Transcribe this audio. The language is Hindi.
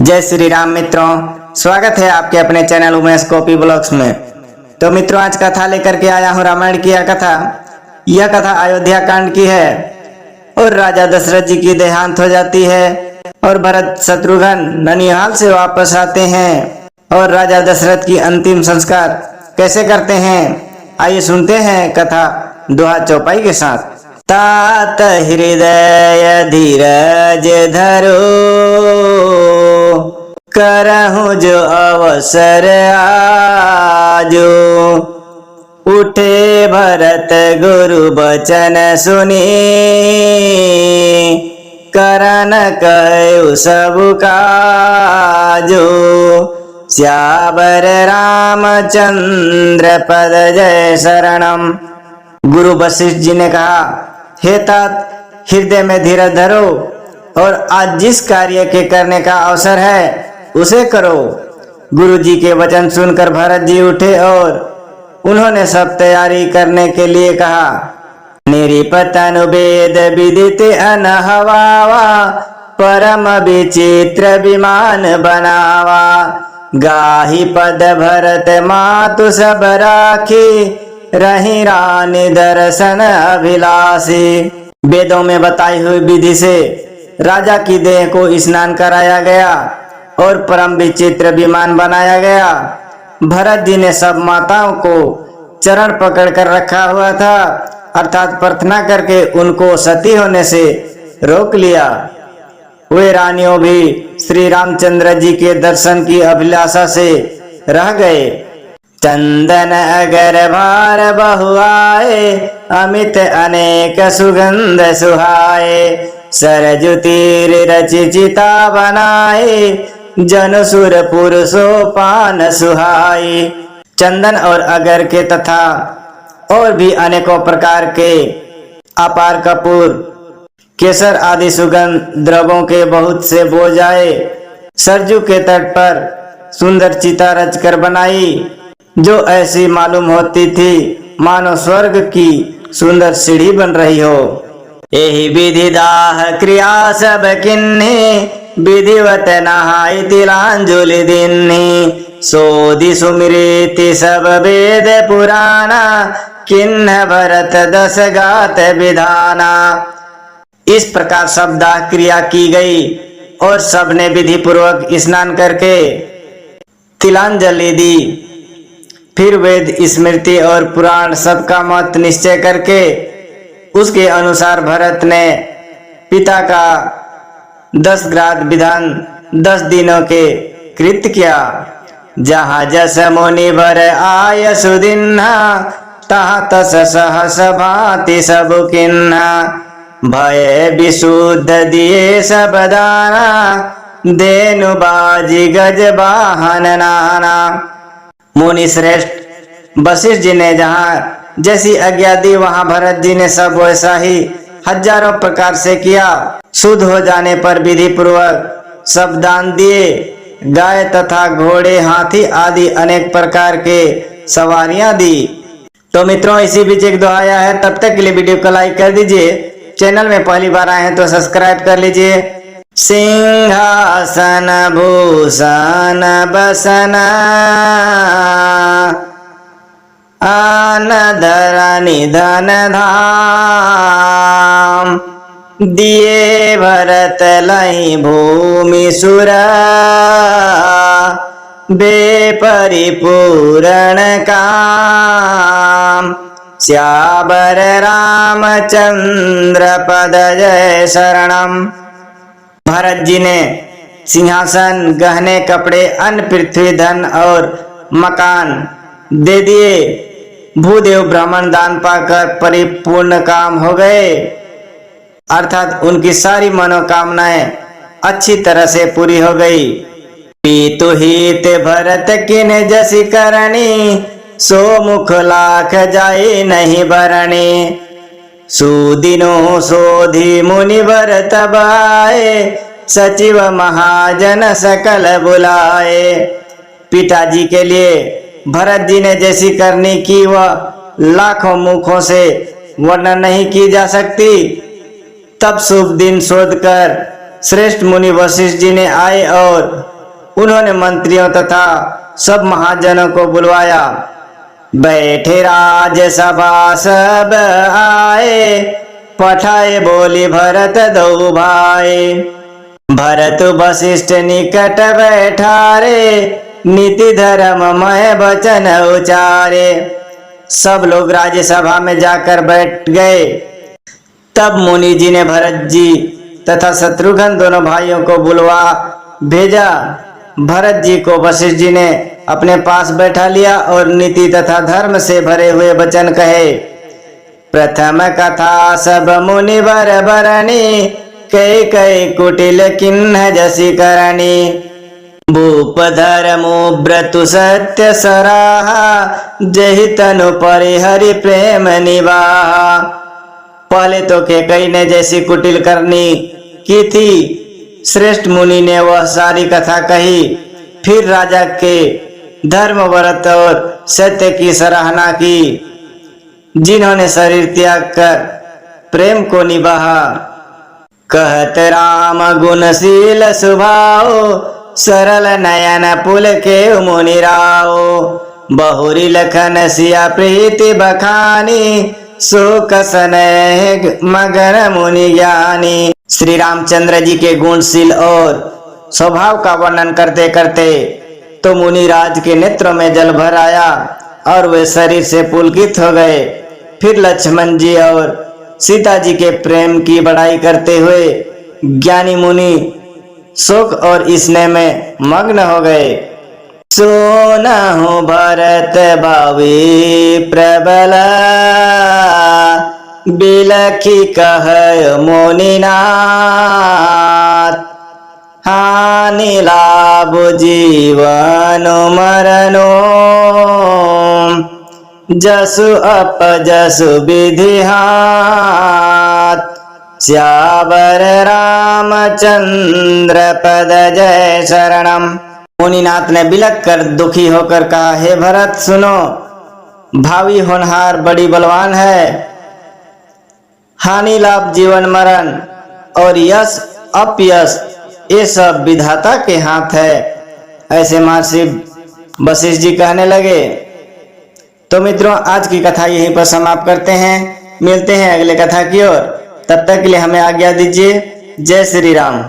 जय श्री राम मित्रों, स्वागत है आपके अपने चैनल उमेश कॉपी ब्लॉग्स में। तो मित्रों, आज कथा लेकर के आया हूँ रामायण की कथा। यह कथा अयोध्या कांड की है और राजा दशरथ जी की देहांत हो जाती है और भरत शत्रुघ्न ननिहाल से वापस आते हैं और राजा दशरथ की अंतिम संस्कार कैसे करते हैं, आइए सुनते हैं कथा दोहा चौपाई के साथ। तात हृदय धीरज धरो, करहूं जो अवसर आजो। उठे भरत गुरु बचन सुनी, करन कयु सब काजो। श्यावर रामचंद्र पद जय शरणम। गुरु वशिष्ठ जी ने कहा, हे तात, हृदय में धीरज धरो और आज जिस कार्य के करने का अवसर है उसे करो। गुरु जी के वचन सुनकर भरत जी उठे और उन्होंने सब तैयारी करने के लिए कहा। निरिपतनु वेद विदित अनहवावा, परम विचित्र विमान बनावा। गाही पद भरत मातु सब राखी, रही रानी दर्शन अभिलाषी। वेदों में बताई हुई विधि से राजा की देह को स्नान कराया गया और परम विचित्र विमान बनाया गया। भरत जी ने सब माताओं को चरण पकड़ कर रखा हुआ था, अर्थात प्रार्थना करके उनको सती होने से रोक लिया। वे रानियों भी श्री रामचंद्र जी के दर्शन की अभिलाषा से रह गए। चंदन अगर भार बहुआए, अमित अनेक सुगंध सुहाए। सरजु तीर रचि चिता बनाए, जन सुर पुरुषो पान सुहाई। चंदन और अगर के तथा और भी अनेकों प्रकार के अपार कपूर, केसर आदि सुगंध द्रव्यों के बहुत से बोझ आए। सरजू के तट पर सुंदर चिता रचकर बनाई, जो ऐसी मालूम होती थी मानो स्वर्ग की सुंदर सीढ़ी बन रही हो। एहि विधि दाह क्रिया सब किन्ही, विधिवत नहाई तिलांजलि दिन्ही। सोधि सुमृति सब वेद पुराना, किन्ह भरत दस गात विधाना। इस प्रकार सब दाह क्रिया की गई और सबने विधि पूर्वक स्नान करके तिलांजलि दी। फिर वेद स्मृति और पुराण सबका मत निश्चय करके उसके अनुसार भरत ने पिता का 10 ग्राद विधान 10 दिनों के कृत्य किया। जहाँ जस मुनि भर आय सुदिन्हा, तहाँ तस सहस भांति सब किन्हा। भय विशुद्ध दिए सब दाना, देनु बाजी गज वाहन नाना। मुनि श्रेष्ठ वशिष्ठ जी ने जहाँ जैसी आज्ञा दी, वहां भरत जी ने सब वैसा ही हजारों प्रकार से किया। शुद्ध हो जाने पर विधि पूर्वक सब दान दिए। गाय तथा घोड़े, हाथी आदि अनेक प्रकार के सवारियां दी। तो मित्रों, इसी बीच एक दोहा आया है, तब तक के लिए वीडियो को लाइक कर दीजिए। चैनल में पहली बार आए हैं तो सब्सक्राइब कर लीजिए। सिंहासन भूषण बसना, आन धरा निधन धाम। दिए भरत लहि भूमि सुर, बेपरिपूरण काम। श्यावर रामचंद्र पद जय शरणम। भरत जी ने सिंहासन, गहने, कपड़े, अन्न, पृथ्वी, धन और मकान दे दिए। भूदेव ब्राह्मण दान पाकर परिपूर्ण काम हो गए, अर्थात उनकी सारी मनोकामनाएं अच्छी तरह से पूरी हो गई। पीतु हित भरत किन जसी करनी, सो मुख लाख जाए नहीं भरणी। सुदिनो सोधि मुनि भरत बाए, सचिव महाजन सकल बुलाए। पिताजी के लिए भरत जी ने जैसी करनी की वह लाखों मुखों से वर्णन नहीं की जा सकती। तब शुभ दिन शोध कर श्रेष्ठ मुनि वशिष्ठ जी ने आए और उन्होंने मंत्रियों तथा सब महाजनों को बुलवाया। बैठे राजसभा सब आए, पठाए बोली भरत दो भाई। भरत वशिष्ठ निकट बैठारे, नीति धर्म मय वचन उचारे। सब लोग राज्यसभा में जाकर बैठ गए। तब मुनि जी ने भरत जी तथा शत्रुघ्न दोनों भाइयों को बुलवा भेजा। भरत जी को वशिष्ठ जी ने अपने पास बैठा लिया और नीति तथा धर्म से भरे हुए वचन कहे। प्रथम कथा सब मुनि वर बरनी, कई कई कुटिल किन्ह जसी करणी। भूप धर्मो व्रतु सत्य सराहा, जहि तनु परिहरि प्रेम निवाहा। पहले तो केकई ने जैसी कुटिल करनी की थी, श्रेष्ठ मुनि ने वह सारी कथा कही। फिर राजा के धर्म व्रत और सत्य की सराहना की, जिन्होंने शरीर त्याग कर प्रेम को निभाया। कहत राम गुणशील स्वभाव, सरल नयन पुल के मुनि राव। बहुरी लखन सिया प्रीति बखानी, शोक स्नेह मगन मुनि ज्ञानी। श्री रामचंद्र जी के गुणशील और स्वभाव का वर्णन करते करते तो मुनिराज के नेत्रों में जल भर आया और वे शरीर से पुलकित हो गए। फिर लक्ष्मण जी और सीता जी के प्रेम की बड़ाई करते हुए ज्ञानी मुनि शोक और स्नेह में मग्न हो गए। सोनहु भरत भावी प्रबल, बिलखी कह मुनिनाथ। हानि लाभ जीवन मरनो, जसु अपजसु विधि हाथ। श्यावर रामचंद्र पद जय शरणम। मुनिनाथ ने बिलक कर दुखी होकर कहा, हे भरत सुनो, भावी होनहार बड़ी बलवान है। हानि लाभ जीवन मरण और यश अपयश ये सब विधाता के हाथ है। ऐसे महर्षि वशिष्ठ जी कहने लगे। तो मित्रों, आज की कथा यहीं पर समाप्त करते हैं। मिलते हैं अगले कथा की ओर। तब तक के लिए हमें आज्ञा दीजिए। जय श्री राम।